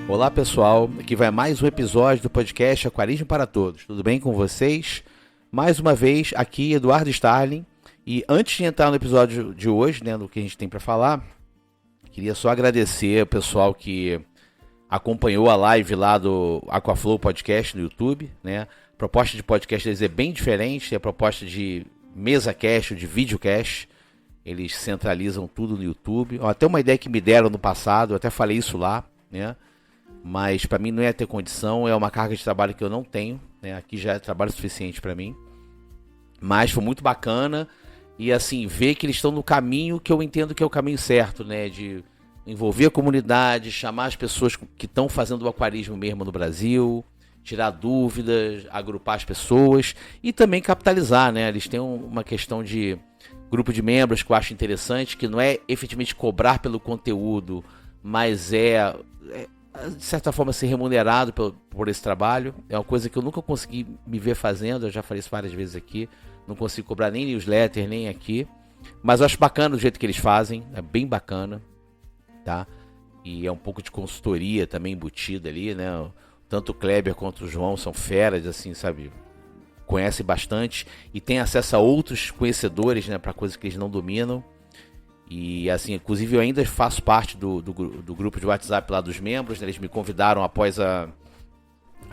Olá pessoal, aqui vai mais um episódio do podcast Aquarismo para Todos. Tudo bem com vocês? Mais uma vez, aqui Eduardo Starling. E antes de entrar no episódio de hoje, né, do que a gente tem para falar, queria só agradecer o pessoal que acompanhou a live lá do Aquaflow Podcast no YouTube, né? A proposta de podcast deles é bem diferente, é a proposta de mesa cast, de videocast. Eles centralizam tudo no YouTube. Até uma ideia que me deram no passado, eu até falei isso lá, né? Mas para mim não ia ter condição, é uma carga de trabalho que eu não tenho, né? Aqui já é trabalho suficiente para mim. Mas foi muito bacana e assim, ver que eles estão no caminho que eu entendo que é o caminho certo, né? De envolver a comunidade, chamar as pessoas que estão fazendo o aquarismo mesmo no Brasil, tirar dúvidas, agrupar as pessoas e também capitalizar, né? Eles têm uma questão de grupo de membros que eu acho interessante, que não é efetivamente cobrar pelo conteúdo, mas de certa forma ser remunerado por esse trabalho. É uma coisa que eu nunca consegui me ver fazendo, eu já falei isso várias vezes aqui, não consigo cobrar nem newsletter, nem aqui, mas eu acho bacana o jeito que eles fazem, é bem bacana, tá? E é um pouco de consultoria também embutida ali, né? Tanto o Kleber quanto o João são feras, assim, sabe? Conhecem bastante e têm acesso a outros conhecedores, né? Para coisas que eles não dominam. E assim, inclusive eu ainda faço parte do grupo de WhatsApp lá dos membros, né? Eles me convidaram após a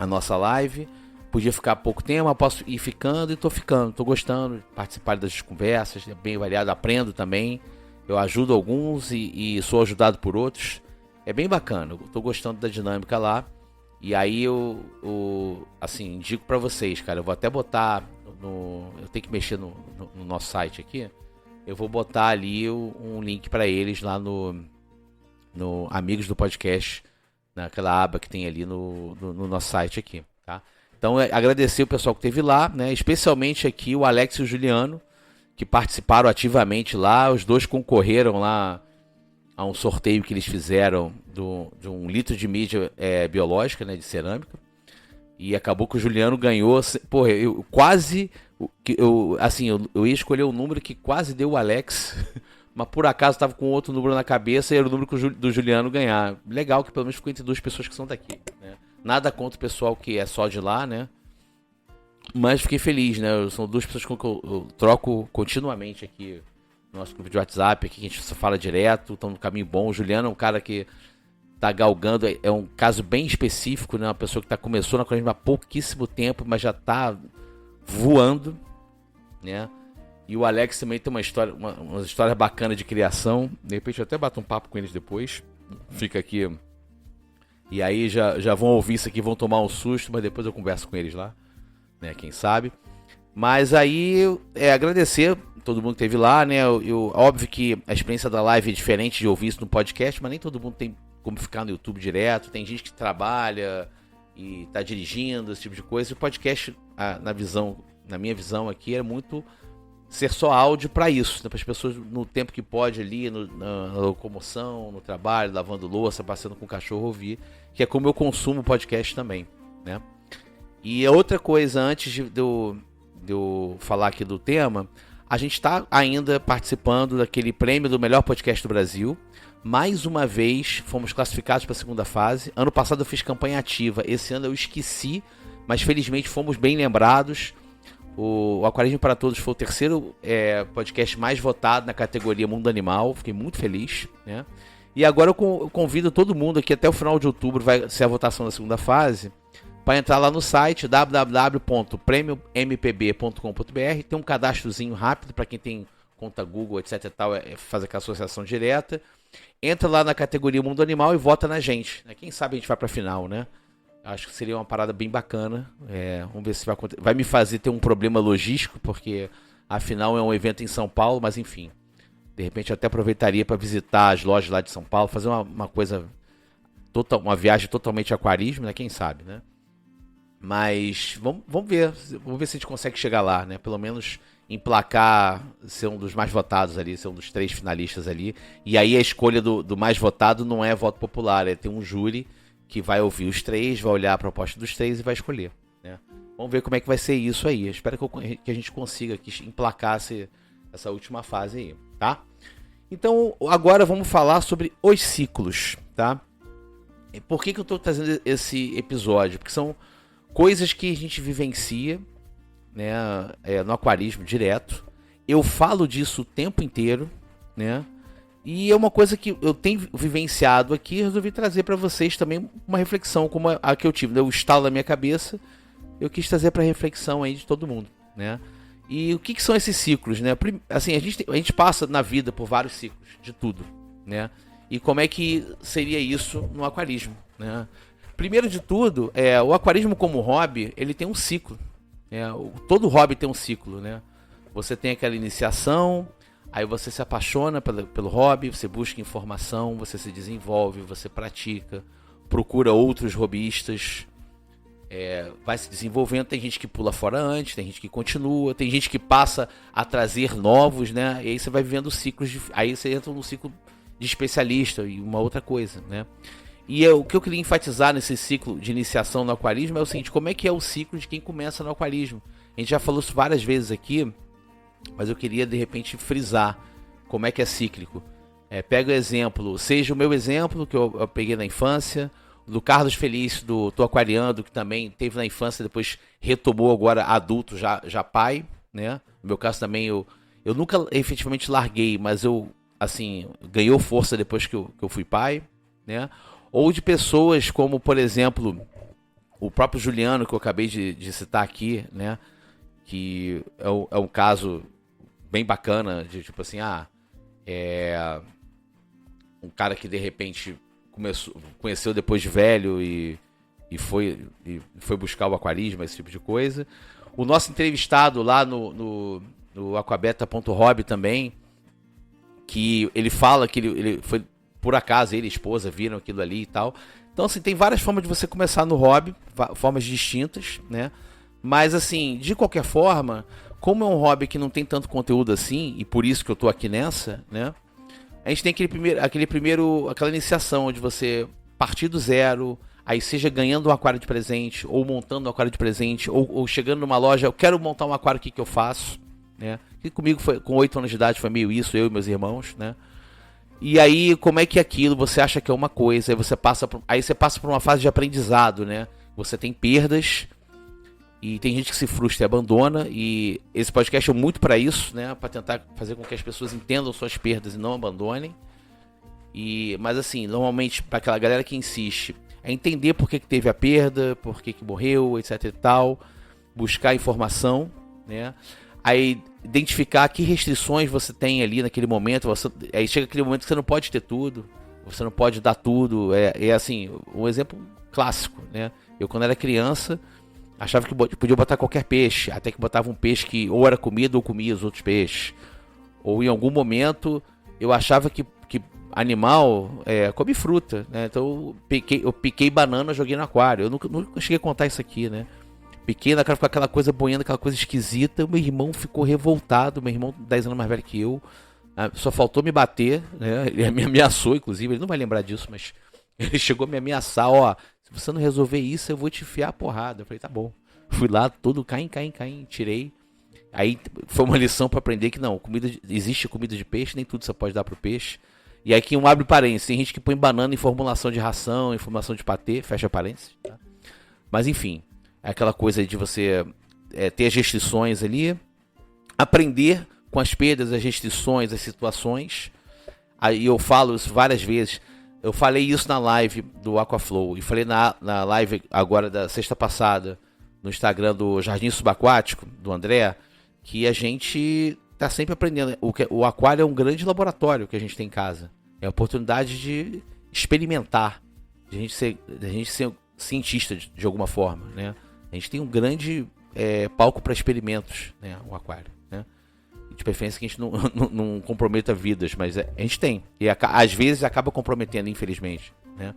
nossa live. Podia ficar pouco tempo, mas posso ir ficando e tô gostando de participar das conversas, é bem variado, aprendo também. Eu ajudo alguns e sou ajudado por outros. É bem bacana, eu tô gostando da dinâmica lá. E aí eu assim, indico pra vocês, cara, eu vou até botar eu tenho que mexer no nosso site aqui. Eu vou botar ali um link para eles lá no Amigos do Podcast, naquela aba que tem ali no nosso site aqui, tá? Então, agradecer o pessoal que esteve lá, né? Especialmente aqui o Alex e o Juliano, que participaram ativamente lá. Os dois concorreram lá a um sorteio que eles fizeram de 1 litro de mídia biológica, né? De cerâmica. E acabou que o Juliano ganhou. Porra, eu quase... Eu ia escolher o número que quase deu o Alex, mas por acaso estava com outro número na cabeça e era o número do Juliano ganhar. Legal que pelo menos ficou entre duas pessoas que são daqui, né? Nada contra o pessoal que é só de lá, né? Mas fiquei feliz, né? São duas pessoas com que eu troco continuamente aqui no nosso grupo de WhatsApp, aqui que a gente só fala direto, estão no caminho bom. O Juliano é um cara que tá galgando, é um caso bem específico, né? Uma pessoa que começou na aquarismo há pouquíssimo tempo, mas já tá voando, né? E o Alex também tem uma história bacana de criação. De repente eu até bato um papo com eles depois. Fica aqui. E aí já vão ouvir isso aqui, vão tomar um susto, mas depois eu converso com eles lá, né? Quem sabe. Mas aí agradecer todo mundo que esteve lá, né? Óbvio que a experiência da live é diferente de ouvir isso no podcast, mas nem todo mundo tem como ficar no YouTube direto. Tem gente que trabalha e tá dirigindo, esse tipo de coisa. E o podcast, na minha visão aqui, é muito ser só áudio para isso, né? Para as pessoas no tempo que pode ali, na locomoção, no trabalho, lavando louça, passeando com o cachorro, ouvir, que é como eu consumo podcast também, né? E outra coisa, antes de eu falar aqui do tema, a gente está ainda participando daquele prêmio do melhor podcast do Brasil. Mais uma vez, fomos classificados para a segunda fase. Ano passado eu fiz campanha ativa, esse ano eu esqueci, mas felizmente fomos bem lembrados. O Aquarismo para Todos foi o terceiro podcast mais votado na categoria Mundo Animal. Fiquei muito feliz, né? E agora eu convido todo mundo aqui, até o final de outubro vai ser a votação da segunda fase, para entrar lá no site www.premiompb.com.br. Tem um cadastrozinho rápido para quem tem conta Google, etc e tal, fazer aquela associação direta. Entra lá na categoria Mundo Animal e vota na gente, né? Quem sabe a gente vai para a final, né? Acho que seria uma parada bem bacana. Vamos ver se vai acontecer. Vai me fazer ter um problema logístico, porque afinal é um evento em São Paulo, mas enfim. De repente eu até aproveitaria para visitar as lojas lá de São Paulo, fazer uma coisa, uma viagem totalmente aquarismo, né? Quem sabe, né? Mas vamos ver se a gente consegue chegar lá, né? Pelo menos emplacar, ser um dos mais votados ali, ser um dos 3 finalistas ali. E aí a escolha do mais votado não é voto popular, é ter um júri que vai ouvir os 3, vai olhar a proposta dos 3 e vai escolher, né? Vamos ver como é que vai ser isso aí. Espero que a gente consiga aqui emplacar essa última fase aí, tá? Então, agora vamos falar sobre os ciclos, tá? Por que eu estou trazendo esse episódio? Porque são coisas que a gente vivencia, né, no aquarismo direto. Eu falo disso o tempo inteiro, né? E é uma coisa que eu tenho vivenciado aqui e resolvi trazer para vocês também uma reflexão como a que eu tive. O estalo na minha cabeça, eu quis trazer para reflexão aí de todo mundo, né? E o que são esses ciclos, né? Assim, a gente passa na vida por vários ciclos, de tudo, né? E como é que seria isso no aquarismo, né? Primeiro de tudo, o aquarismo como hobby, ele tem um ciclo, né? Todo hobby tem um ciclo, né? Você tem aquela iniciação, aí você se apaixona pelo hobby, você busca informação, você se desenvolve, você pratica, procura outros hobbyistas, vai se desenvolvendo. Tem gente que pula fora antes, tem gente que continua, tem gente que passa a trazer novos, né? E aí você vai vivendo ciclos, aí você entra no ciclo de especialista e uma outra coisa, né? E o que eu queria enfatizar nesse ciclo de iniciação no aquarismo é o seguinte: como é que é o ciclo de quem começa no aquarismo? A gente já falou isso várias vezes aqui, mas eu queria de repente frisar como é que é cíclico. Pega o exemplo, seja o meu exemplo que eu peguei na infância, do Carlos Felício, do Tô Aquariando, que também teve na infância, depois retomou agora adulto, já pai, né? No meu caso também, eu nunca efetivamente larguei, mas assim, ganhou força depois que eu fui pai, né? Ou de pessoas como, por exemplo, o próprio Juliano, que eu acabei de citar aqui, né? Que é um caso bem bacana, de tipo assim, um cara que de repente conheceu depois de velho e foi buscar o aquarismo, esse tipo de coisa. O nosso entrevistado lá no aquabeta.hobby também, que ele fala que ele foi, por acaso, ele e a esposa viram aquilo ali e tal. Então, assim, tem várias formas de você começar no hobby, formas distintas, né? Mas, assim, de qualquer forma, como é um hobby que não tem tanto conteúdo assim, e por isso que eu tô aqui nessa, né? A gente tem aquela iniciação onde você partir do zero, aí seja ganhando um aquário de presente, ou montando um aquário de presente, ou chegando numa loja, eu quero montar um aquário, o que eu faço, né? E comigo, com 8 anos de idade, foi meio isso, eu e meus irmãos, né? E aí, como é que é aquilo? Você acha que é uma coisa, aí você passa por uma fase de aprendizado, né? Você tem perdas, e tem gente que se frustra e abandona, e esse podcast é muito para isso, né? Para tentar fazer com que as pessoas entendam suas perdas e não abandonem. Mas assim, normalmente para aquela galera que insiste, é entender por que teve a perda, por que morreu, etc e tal, buscar informação, né? Aí identificar que restrições você tem ali naquele momento. Aí chega aquele momento que você não pode ter tudo, você não pode dar tudo. Assim, um exemplo clássico, né? Eu, quando era criança, achava que podia botar qualquer peixe, até que botava um peixe que ou era comida ou comia os outros peixes. Ou em algum momento eu achava que animal come fruta, né? Então eu piquei banana, joguei no aquário. Eu nunca cheguei a contar isso aqui, né? Piquei na cara, ficou aquela coisa boiando, aquela coisa esquisita. Meu irmão ficou revoltado, meu irmão 10 anos mais velho que eu. Só faltou me bater, né? Ele me ameaçou, inclusive, ele não vai lembrar disso, mas ele chegou a me ameaçar, se você não resolver isso, eu vou te enfiar a porrada. Eu falei, tá bom. Fui lá, todo caim, tirei. Aí foi uma lição para aprender que não, existe comida de peixe, nem tudo você pode dar pro peixe. E aí que um abre parênteses, tem gente que põe banana em formulação de ração, em formulação de patê, fecha parênteses, tá? Mas enfim, é aquela coisa de você ter as restrições ali, aprender com as perdas, as restrições, as situações. Aí eu falo isso várias vezes. Eu falei isso na live do Aquaflow e falei na live agora da sexta passada no Instagram do Jardim Subaquático, do André, que a gente tá sempre aprendendo. O aquário é um grande laboratório que a gente tem em casa. É a oportunidade de experimentar, de a gente ser cientista de alguma forma, né? A gente tem um grande palco para experimentos, né? O aquário, né? De preferência que a gente não comprometa vidas, mas a gente tem. E às vezes acaba comprometendo, infelizmente, né?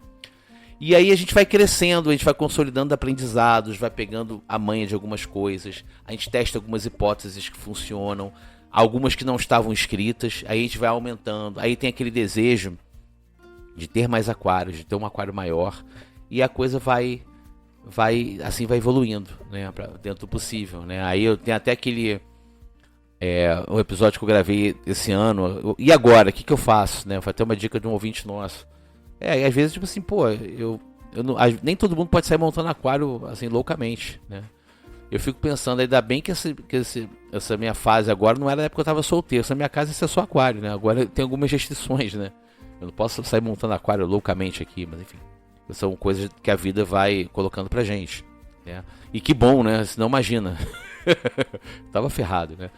E aí a gente vai crescendo, a gente vai consolidando aprendizados, vai pegando a manha de algumas coisas, a gente testa algumas hipóteses que funcionam, algumas que não estavam escritas, aí a gente vai aumentando, aí tem aquele desejo de ter mais aquários, de ter um aquário maior, e a coisa vai evoluindo, né, dentro do possível, né? Aí eu tenho até aquele um episódio que eu gravei esse ano, e agora, o que eu faço, né? Foi até uma dica de um ouvinte nosso. E às vezes, tipo assim, nem todo mundo pode sair montando aquário assim loucamente, né? Eu fico pensando, ainda bem que essa minha fase agora não era na época que eu tava solteiro. Essa minha casa é só aquário, né? Agora tem algumas restrições, né? Eu não posso sair montando aquário loucamente aqui, mas enfim. São coisas que a vida vai colocando pra gente, né? E que bom, né? Senão imagina. Tava ferrado, né?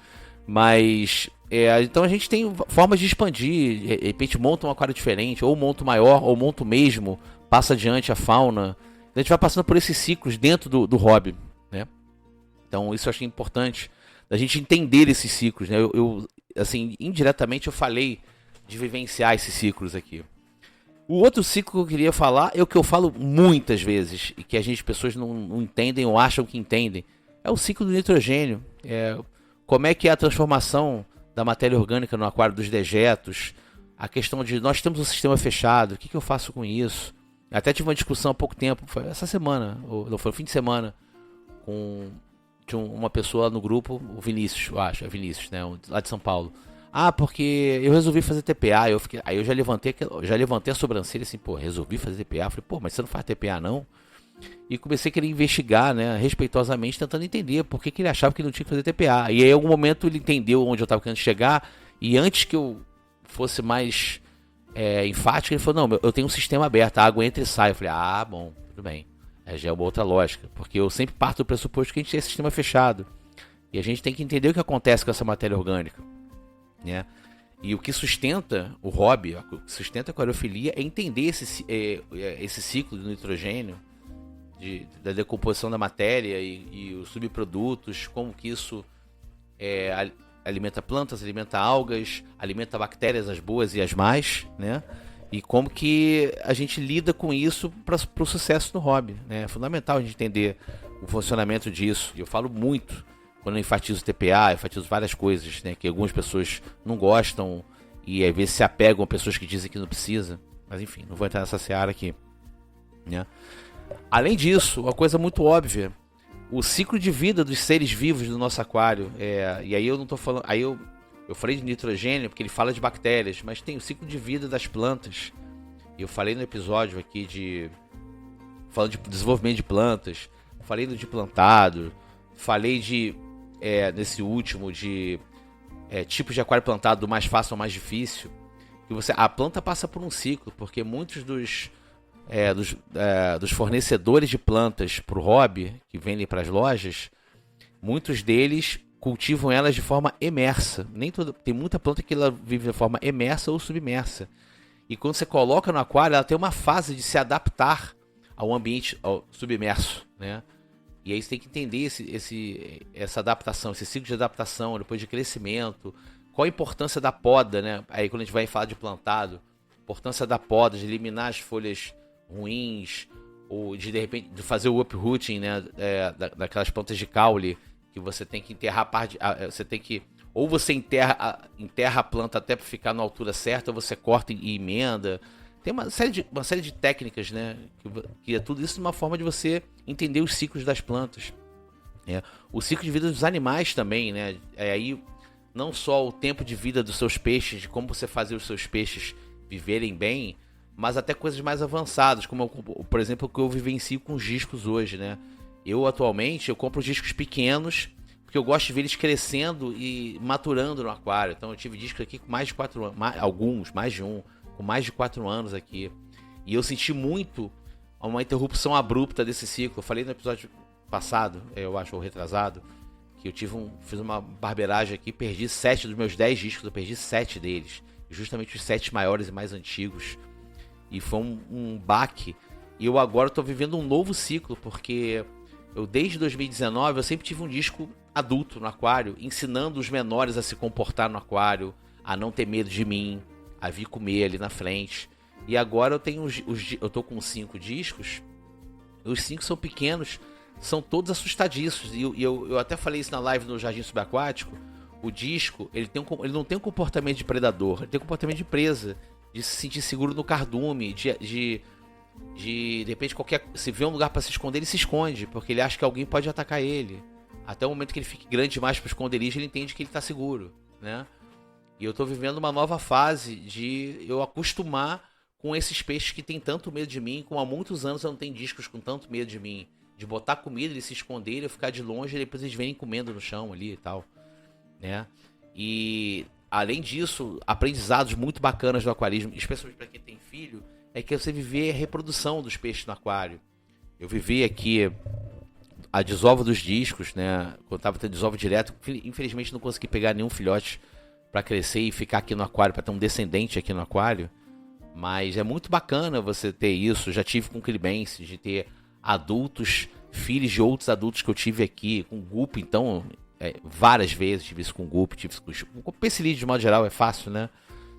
Mas, então a gente tem formas de expandir. De repente monta um aquário diferente, ou monta maior, ou monta o mesmo, passa adiante a fauna. A gente vai passando por esses ciclos dentro do hobby, né? Então isso eu achei importante, da gente entender esses ciclos, né? Assim, indiretamente eu falei de vivenciar esses ciclos aqui. O outro ciclo que eu queria falar é o que eu falo muitas vezes, e que as pessoas não entendem ou acham que entendem, é o ciclo do nitrogênio. Como é que é a transformação da matéria orgânica no aquário dos dejetos, a questão de nós temos um sistema fechado, o que eu faço com isso? Até tive uma discussão há pouco tempo, foi essa semana, ou não foi no fim de semana, tinha uma pessoa no grupo, o Vinícius, eu acho, é Vinícius, né, lá de São Paulo. Porque eu resolvi fazer TPA, aí eu já levantei a sobrancelha assim, resolvi fazer TPA, eu falei, mas você não faz TPA não? E comecei a querer investigar, né, respeitosamente, tentando entender por que ele achava que não tinha que fazer TPA. E aí, em algum momento, ele entendeu onde eu estava querendo chegar, e antes que eu fosse mais enfático, ele falou, não, eu tenho um sistema aberto, a água entra e sai. Eu falei, bom, tudo bem. Já é uma outra lógica, porque eu sempre parto do pressuposto que a gente tem esse sistema fechado. E a gente tem que entender o que acontece com essa matéria orgânica, né? E o que sustenta o hobby, o que sustenta a aquariofilia é entender esse ciclo do nitrogênio, da decomposição da matéria e os subprodutos, como que isso alimenta plantas, alimenta algas, alimenta bactérias, as boas e as más, né? E como que a gente lida com isso para o sucesso no hobby, né? É fundamental a gente entender o funcionamento disso. E eu falo muito quando eu enfatizo TPA, eu enfatizo várias coisas, né? Que algumas pessoas não gostam e às vezes se apegam a pessoas que dizem que não precisa. Mas enfim, não vou entrar nessa seara aqui, né? Além disso, uma coisa muito óbvia, o ciclo de vida dos seres vivos do nosso aquário. E aí eu não estou falando... Aí eu falei de nitrogênio porque ele fala de bactérias, mas tem o ciclo de vida das plantas. Eu falei no episódio aqui falando de desenvolvimento de plantas, falei de plantado, falei nesse último de tipos de aquário plantado, do mais fácil ao mais difícil. A planta passa por um ciclo, porque muitos dos fornecedores de plantas para o hobby, que vendem para as lojas, muitos deles cultivam elas de forma emersa. Tem muita planta que ela vive de forma emersa ou submersa. E quando você coloca no aquário, ela tem uma fase de se adaptar ao ambiente submerso, né? E aí você tem que entender essa adaptação, esse ciclo de adaptação, depois de crescimento. Qual a importância da poda, né? Aí quando a gente vai falar de plantado, importância da poda, de eliminar as folhas ruins, ou de repente de fazer o uprooting, né? Daquelas plantas de caule, que você tem que enterrar a parte, você tem que, ou você enterra a planta até para ficar na altura certa, ou você corta e emenda. Tem uma série de técnicas, né? Que é tudo isso de uma forma de você entender os ciclos das plantas. O ciclo de vida dos animais também, né? Aí não só o tempo de vida dos seus peixes, de como você fazer os seus peixes viverem bem, mas até coisas mais avançadas, como por exemplo o que eu vivencio com os discos hoje, né? Atualmente eu compro discos pequenos, porque eu gosto de ver eles crescendo e maturando no aquário. Então eu tive discos aqui com mais de 4 anos, mais de um, com mais de 4 anos aqui. E eu senti muito uma interrupção abrupta desse ciclo. Eu falei no episódio passado, eu acho, ou retrasado, que eu fiz uma barbeiragem aqui, perdi 7 dos meus 10 discos, eu perdi 7 deles. Justamente os 7 maiores e mais antigos. E foi um baque. E eu agora estou vivendo um novo ciclo, porque eu desde 2019 eu sempre tive um disco adulto no aquário, ensinando os menores a se comportar no aquário, a não ter medo de mim, a vir comer ali na frente. E agora eu tenho eu tô com 5 discos. Os 5 são pequenos, são todos assustadiços. E eu até falei isso na live no Jardim Subaquático. O disco, ele não tem um comportamento de predador, ele tem um comportamento de presa, de se sentir seguro no cardume, de repente se vê um lugar para se esconder, ele se esconde, porque ele acha que alguém pode atacar ele. Até o momento que ele fique grande demais para o esconderijo, ele entende que ele está seguro, né? E eu estou vivendo uma nova fase de eu acostumar com esses peixes que tem tanto medo de mim, como há muitos anos eu não tenho discos com tanto medo de mim, de botar comida, eles se esconderem, eu ficar de longe e depois eles vêm comendo no chão ali e tal, né? E além disso, aprendizados muito bacanas do aquarismo, especialmente para quem tem filho, é que você viver a reprodução dos peixes no aquário. Eu vivi aqui a desova dos discos, né? Quando tava tendo desova direto, infelizmente não consegui pegar nenhum filhote para crescer e ficar aqui no aquário, para ter um descendente aqui no aquário. Mas é muito bacana você ter isso. Já tive com Cribense, de ter adultos, filhos de outros adultos que eu tive aqui, com Guppy, então, várias vezes tive isso com Guppy, tive isso com Pessilídeo de modo geral, é fácil, né?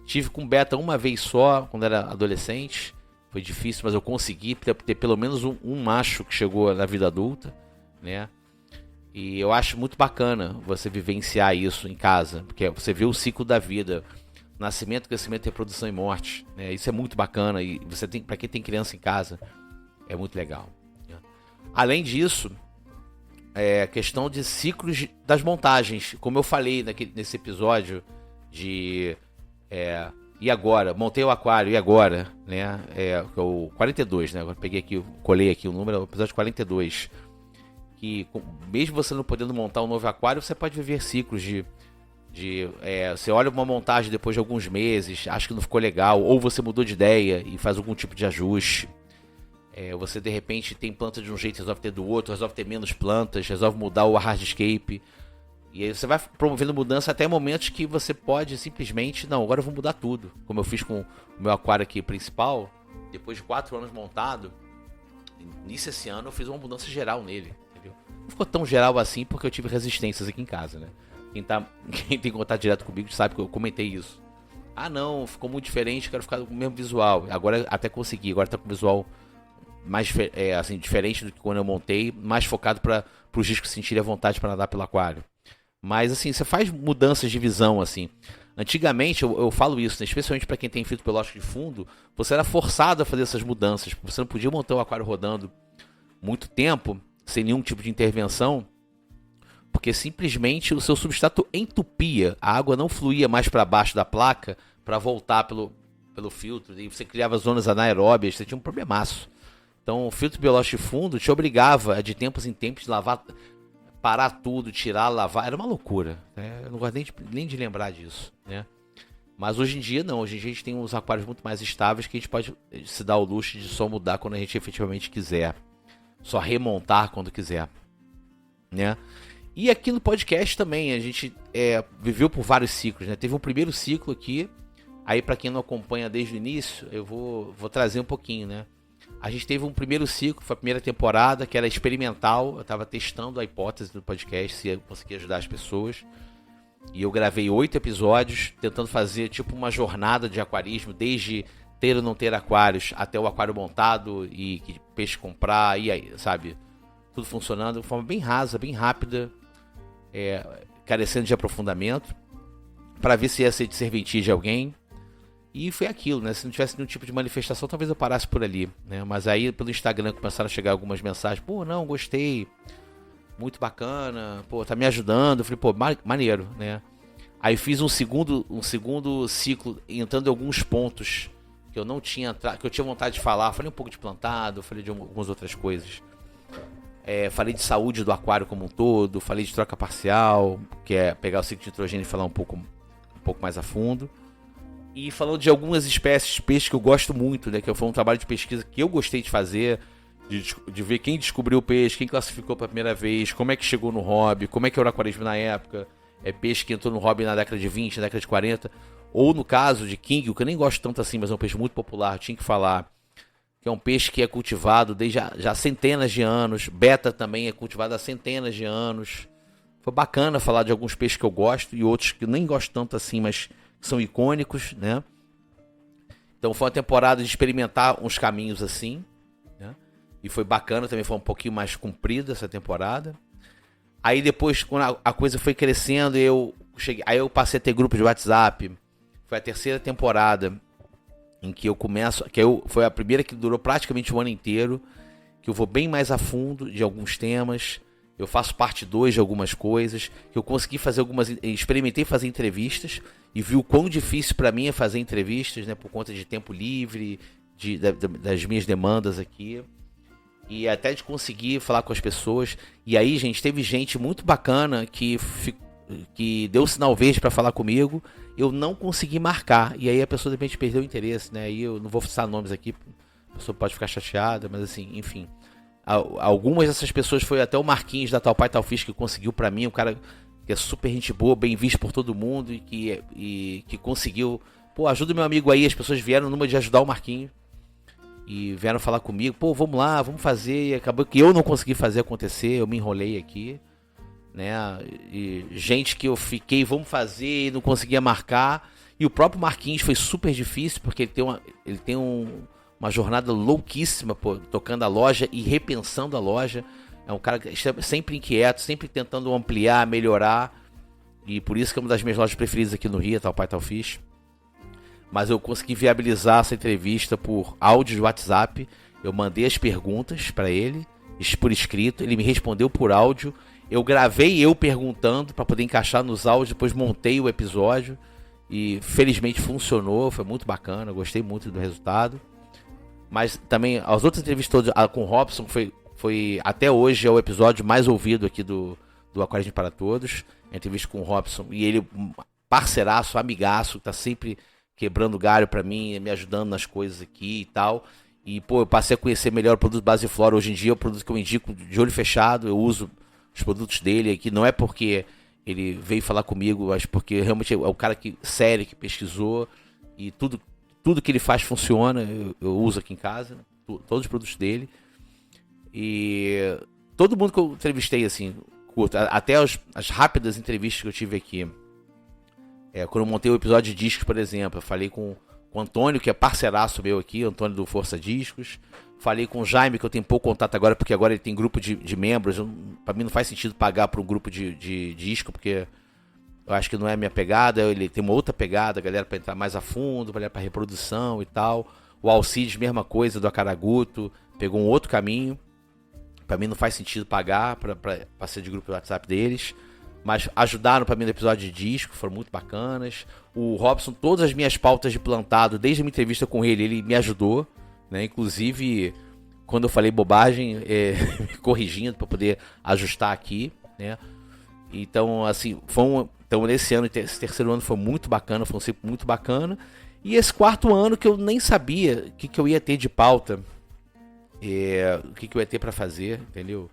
Tive com Beta uma vez só, quando era adolescente. Foi difícil, mas eu consegui ter pelo menos um macho que chegou na vida adulta, né? E eu acho muito bacana você vivenciar isso em casa, porque você vê o ciclo da vida, nascimento, crescimento, reprodução e morte, né? Isso é muito bacana e você tem, para quem tem criança em casa, é muito legal, né? Além disso, a questão de ciclos das montagens, como eu falei nesse episódio de e agora, montei o aquário, e agora, né? O 42, né? Agora peguei aqui, colei aqui o número, o episódio 42. Que mesmo você não podendo montar um novo aquário, você pode viver ciclos você olha uma montagem depois de alguns meses, acha que não ficou legal, ou você mudou de ideia e faz algum tipo de ajuste. Você de repente tem planta de um jeito, resolve ter do outro, resolve ter menos plantas, resolve mudar o hardscape. E aí você vai promovendo mudança até momentos que você pode simplesmente, não, agora eu vou mudar tudo. Como eu fiz com o meu aquário aqui principal, depois de 4 anos montado, início esse ano eu fiz uma mudança geral nele. Não ficou tão geral assim porque eu tive resistências aqui em casa, né? Quem tem contato direto comigo sabe que eu comentei isso. Ah não, ficou muito diferente, quero ficar com o mesmo visual. Agora até consegui, agora tá com o visual mais assim, diferente do que quando eu montei, mais focado para os discos sentirem a vontade para nadar pelo aquário. Mas assim, você faz mudanças de visão assim. Antigamente, eu falo isso, né? Especialmente para quem tem filtro pelótico de fundo, você era forçado a fazer essas mudanças. Você não podia montar o aquário rodando muito tempo sem nenhum tipo de intervenção, porque simplesmente o seu substrato entupia, a água não fluía mais para baixo da placa para voltar pelo filtro, e você criava zonas anaeróbias, você tinha um problemaço. Então o filtro biológico de fundo te obrigava de tempos em tempos lavar, parar tudo, tirar, lavar, era uma loucura, né? Eu não gosto nem de lembrar disso, né? Mas hoje em dia não, hoje em dia a gente tem uns aquários muito mais estáveis que a gente pode se dar o luxo de só mudar quando a gente efetivamente quiser. Só remontar quando quiser, né? E aqui no podcast também, a gente viveu por vários ciclos, né? Teve um primeiro ciclo aqui, aí para quem não acompanha desde o início, eu vou trazer um pouquinho, né? A gente teve um primeiro ciclo, foi a primeira temporada, que era experimental, eu estava testando a hipótese do podcast, se eu conseguia ajudar as pessoas. E eu gravei 8 episódios, tentando fazer tipo uma jornada de aquarismo, desde ter ou não ter aquários, até o aquário montado e que peixe comprar, e aí, sabe? Tudo funcionando de forma bem rasa, bem rápida, carecendo de aprofundamento, para ver se ia ser de serventia de alguém. E foi aquilo, né? Se não tivesse nenhum tipo de manifestação, talvez eu parasse por ali, né? Mas aí pelo Instagram começaram a chegar algumas mensagens, pô, não, gostei, muito bacana, pô, tá me ajudando. Eu falei, pô, maneiro, né? Aí fiz um segundo ciclo, entrando em alguns pontos que eu não tinha, que eu tinha vontade de falar. Falei um pouco de plantado, falei de algumas outras coisas. Falei de saúde do aquário como um todo, falei de troca parcial, que é pegar o ciclo de nitrogênio e falar um pouco mais a fundo. E falando de algumas espécies de peixe que eu gosto muito, né? Que foi um trabalho de pesquisa que eu gostei de fazer, de ver quem descobriu o peixe, quem classificou pela primeira vez, como é que chegou no hobby, como é que era o aquarismo na época. Peixe que entrou no hobby na década de 20, na década de 40. Ou no caso de King, que eu nem gosto tanto assim, mas é um peixe muito popular, tinha que falar. Que é um peixe que é cultivado desde já centenas de anos. Beta também é cultivado há centenas de anos. Foi bacana falar de alguns peixes que eu gosto e outros que eu nem gosto tanto assim, mas que são icônicos, né? Então foi uma temporada de experimentar uns caminhos assim, né? E foi bacana, também foi um pouquinho mais comprida essa temporada. Aí depois, quando a coisa foi crescendo, aí eu passei a ter grupo de WhatsApp. Foi a terceira temporada em que eu começo, foi a primeira que durou praticamente o ano inteiro, que eu vou bem mais a fundo de alguns temas, eu faço parte 2 de algumas coisas, que eu consegui fazer experimentei fazer entrevistas e vi o quão difícil para mim é fazer entrevistas, né, por conta de tempo livre, das minhas demandas aqui, e até de conseguir falar com as pessoas. E aí, gente, teve gente muito bacana que deu sinal verde para falar comigo, eu não consegui marcar, e aí a pessoa de repente perdeu o interesse, né, aí eu não vou citar nomes aqui, a pessoa pode ficar chateada, mas assim, enfim, algumas dessas pessoas foi até o Marquinhos da Tal Pai Tal Fish que conseguiu para mim, um cara que é super gente boa, bem visto por todo mundo e que conseguiu, pô, ajuda meu amigo aí, as pessoas vieram numa de ajudar o Marquinhos e vieram falar comigo, pô, vamos lá, vamos fazer, e acabou que eu não consegui fazer acontecer, eu me enrolei aqui, né, e gente que eu fiquei, vamos fazer, e não conseguia marcar, e o próprio Marquinhos foi super difícil, porque ele tem uma jornada louquíssima, pô, tocando a loja e repensando a loja, é um cara sempre inquieto, sempre tentando ampliar, melhorar, e por isso que é uma das minhas lojas preferidas aqui no Rio, Tal Pai Tal Fish. Mas eu consegui viabilizar essa entrevista por áudio de WhatsApp, eu mandei as perguntas para ele, por escrito, ele me respondeu por áudio, eu gravei eu perguntando para poder encaixar nos áudios, depois montei o episódio e felizmente funcionou, foi muito bacana, gostei muito do resultado. Mas também as outras entrevistas todas com o Robson foi até hoje é o episódio mais ouvido aqui do Aquarismo para Todos, a entrevista com o Robson, e ele parceiraço, amigaço, tá sempre quebrando galho para mim, me ajudando nas coisas aqui e tal. E pô, eu passei a conhecer melhor o produto Base Flora. Hoje em dia é o produto que eu indico de olho fechado, eu uso os produtos dele aqui, não é porque ele veio falar comigo, mas porque realmente é o cara sério, que pesquisou, e tudo que ele faz funciona, eu uso aqui em casa, todos os produtos dele. E todo mundo que eu entrevistei, assim, curto, até as rápidas entrevistas que eu tive aqui, quando eu montei o episódio de discos, por exemplo, eu falei com o Antônio, que é parceiraço meu aqui, Antônio do Força Discos. Falei com o Jaime, que eu tenho pouco contato agora, porque agora ele tem grupo de membros. Pra mim não faz sentido pagar para um grupo de disco, porque eu acho que não é a minha pegada. Ele tem uma outra pegada, galera, para entrar mais a fundo, para reprodução e tal. O Alcides, mesma coisa, do Acaraguto, pegou um outro caminho. Pra mim não faz sentido pagar pra ser de grupo do WhatsApp deles. Mas ajudaram pra mim no episódio de disco, foram muito bacanas. O Robson, todas as minhas pautas de plantado, desde a minha entrevista com ele me ajudou, né? Inclusive, quando eu falei bobagem, me corrigindo para poder ajustar aqui, né? Então, assim, então nesse ano, esse terceiro ano foi muito bacana, foi um ciclo muito bacana. E esse quarto ano que eu nem sabia o que eu ia ter de pauta, o que eu ia ter para fazer, entendeu?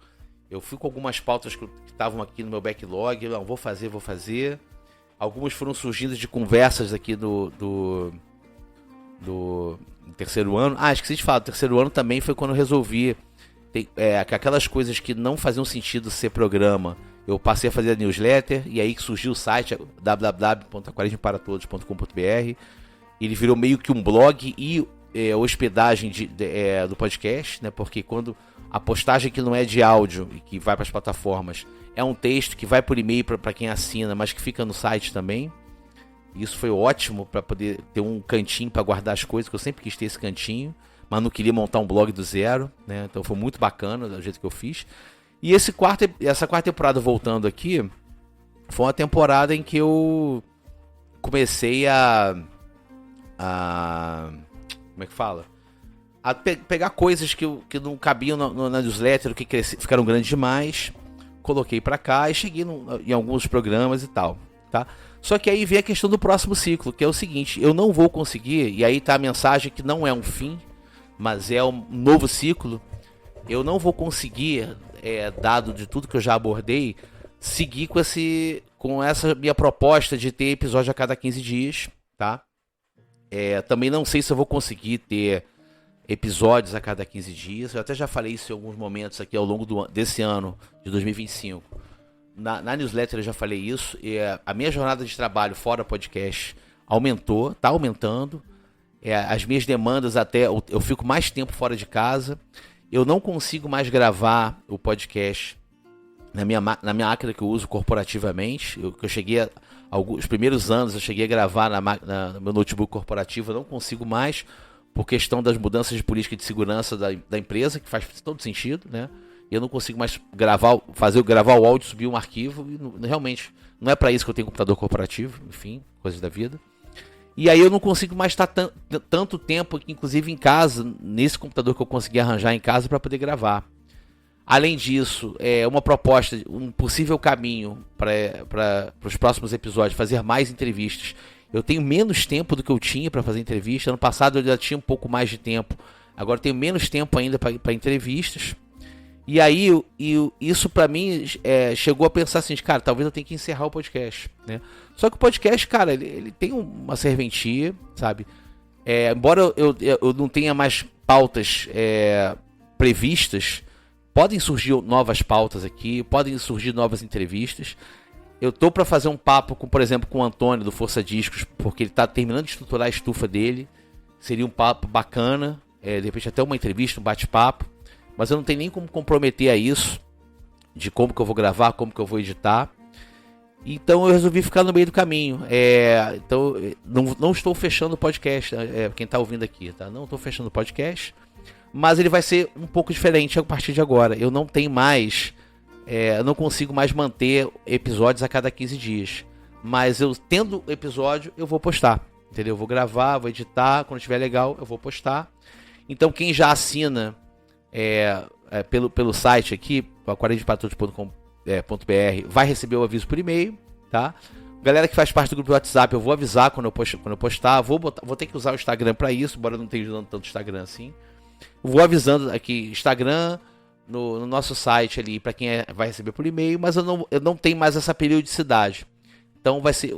Eu fui com algumas pautas que estavam aqui no meu backlog, não, vou fazer. Algumas foram surgindo de conversas aqui do terceiro ano. Esqueci de falar, o terceiro ano também foi quando eu resolvi aquelas coisas que não faziam sentido ser programa. Eu passei a fazer a newsletter, e aí que surgiu o site www.aquarismoparatodos.com.br. Ele virou meio que um blog e hospedagem do podcast, né? Porque quando a postagem que não é de áudio e que vai para as plataformas é um texto que vai por e-mail para quem assina, mas que fica no site também. Isso foi ótimo para poder ter um cantinho para guardar as coisas, que eu sempre quis ter esse cantinho, mas não queria montar um blog do zero, né? Então foi muito bacana do jeito que eu fiz. E essa quarta temporada, voltando aqui, foi uma temporada em que eu comecei a como é que fala? A pegar coisas que não cabiam na newsletter, que ficaram grandes demais, coloquei pra cá e cheguei em alguns programas e tal, tá? Só que aí vem a questão do próximo ciclo, que é o seguinte: eu não vou conseguir, e aí tá a mensagem que não é um fim, mas é um novo ciclo. Eu não vou conseguir, dado de tudo que eu já abordei, seguir com essa minha proposta de ter episódio a cada 15 dias, tá? Também não sei se eu vou conseguir ter episódios a cada 15 dias. Eu até já falei isso em alguns momentos aqui ao longo desse ano de 2025. Na newsletter eu já falei isso. A minha jornada de trabalho fora podcast tá aumentando. As minhas demandas eu fico mais tempo fora de casa. Eu não consigo mais gravar o podcast na minha máquina que eu uso corporativamente. Eu cheguei os primeiros anos eu cheguei a gravar no meu notebook corporativo. Eu não consigo mais, por questão das mudanças de política de segurança da empresa, que faz todo sentido, né? e eu não consigo mais gravar o áudio, subir um arquivo, e realmente não é para isso que eu tenho computador corporativo, enfim, coisas da vida. E aí eu não consigo mais estar tanto tempo, inclusive em casa, nesse computador que eu consegui arranjar em casa para poder gravar. Além disso, uma proposta, um possível caminho para os próximos episódios, fazer mais entrevistas. Eu tenho menos tempo do que eu tinha para fazer entrevista. Ano passado eu já tinha um pouco mais de tempo. Agora eu tenho menos tempo ainda para entrevistas. E aí, isso pra mim chegou a pensar assim, cara, talvez eu tenha que encerrar o podcast, né? Só que o podcast, cara, ele tem uma serventia, sabe? Embora eu não tenha mais pautas previstas, podem surgir novas pautas aqui, podem surgir novas entrevistas. Eu tô pra fazer um papo, por exemplo, com o Antônio do Força Discos, porque ele tá terminando de estruturar a estufa dele. Seria um papo bacana, de repente até uma entrevista, um bate-papo. Mas eu não tenho nem como comprometer a isso, de como que eu vou gravar, como que eu vou editar. Então eu resolvi ficar no meio do caminho. Então não estou fechando o podcast, quem está ouvindo aqui, tá? Não estou fechando o podcast, mas ele vai ser um pouco diferente a partir de agora. Eu não tenho mais, eu não consigo mais manter episódios a cada 15 dias. Mas eu tendo episódio, eu vou postar, entendeu? Eu vou gravar, vou editar, quando estiver legal, eu vou postar. Então quem já assina pelo site aqui, aquarinhoparaTodos.com.br, vai receber o aviso por e-mail, tá? Galera que faz parte do grupo do WhatsApp, eu vou avisar quando eu postar. Vou ter que usar o Instagram para isso, embora eu não esteja usando tanto Instagram assim. Vou avisando aqui, Instagram, no nosso site ali, para quem vai receber por e-mail, mas eu não tenho mais essa periodicidade. Então vai ser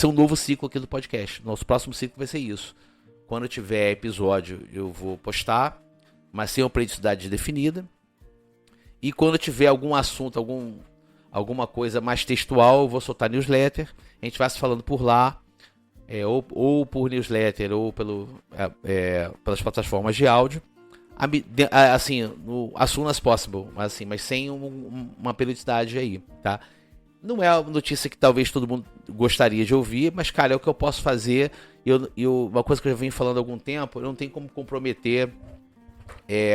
um novo ciclo aqui do podcast. Nosso próximo ciclo vai ser isso. Quando tiver episódio, eu vou postar, mas sem uma periodicidade definida. E quando tiver algum assunto, alguma coisa mais textual, eu vou soltar newsletter. A gente vai se falando por lá, ou por newsletter, ou pelas plataformas de áudio. Assim, as soon as possible, mas sem uma periodicidade aí, tá? Não é a notícia que talvez todo mundo gostaria de ouvir, mas, cara, é o que eu posso fazer. Uma coisa que eu já venho falando há algum tempo, eu não tenho como comprometer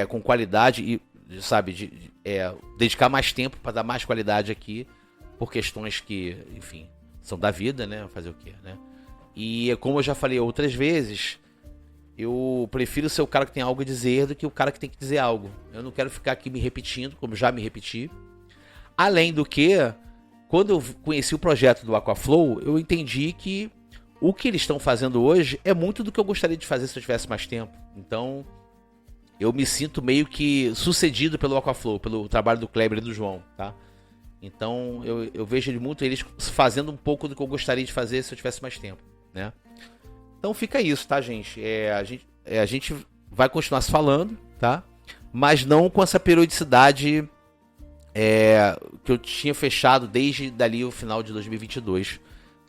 com qualidade e, sabe, dedicar mais tempo para dar mais qualidade aqui, por questões que, enfim, são da vida, né? Fazer o quê, né? E como eu já falei outras vezes, eu prefiro ser o cara que tem algo a dizer do que o cara que tem que dizer algo. Eu não quero ficar aqui me repetindo, como já me repeti. Além do que, quando eu conheci o projeto do Aquaflow, eu entendi que o que eles estão fazendo hoje é muito do que eu gostaria de fazer se eu tivesse mais tempo. Então, eu me sinto meio que sucedido pelo Aquaflow, pelo trabalho do Kleber e do João, tá? Então, eu vejo eles fazendo um pouco do que eu gostaria de fazer se eu tivesse mais tempo, né? Então fica isso, tá, gente? A gente vai continuar se falando, tá? Mas não com essa periodicidade que eu tinha fechado desde dali o final de 2022,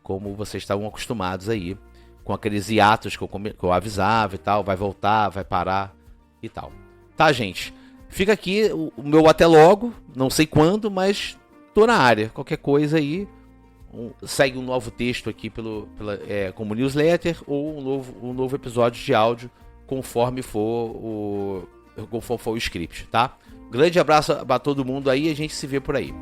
como vocês estavam acostumados aí, com aqueles hiatos que eu avisava e tal, vai voltar, vai parar e tal. Tá, gente? Fica aqui o meu até logo, não sei quando, mas tô na área. Qualquer coisa aí, segue um novo texto aqui como newsletter ou um novo episódio de áudio conforme for o script, tá? Grande abraço a todo mundo aí, a gente se vê por aí.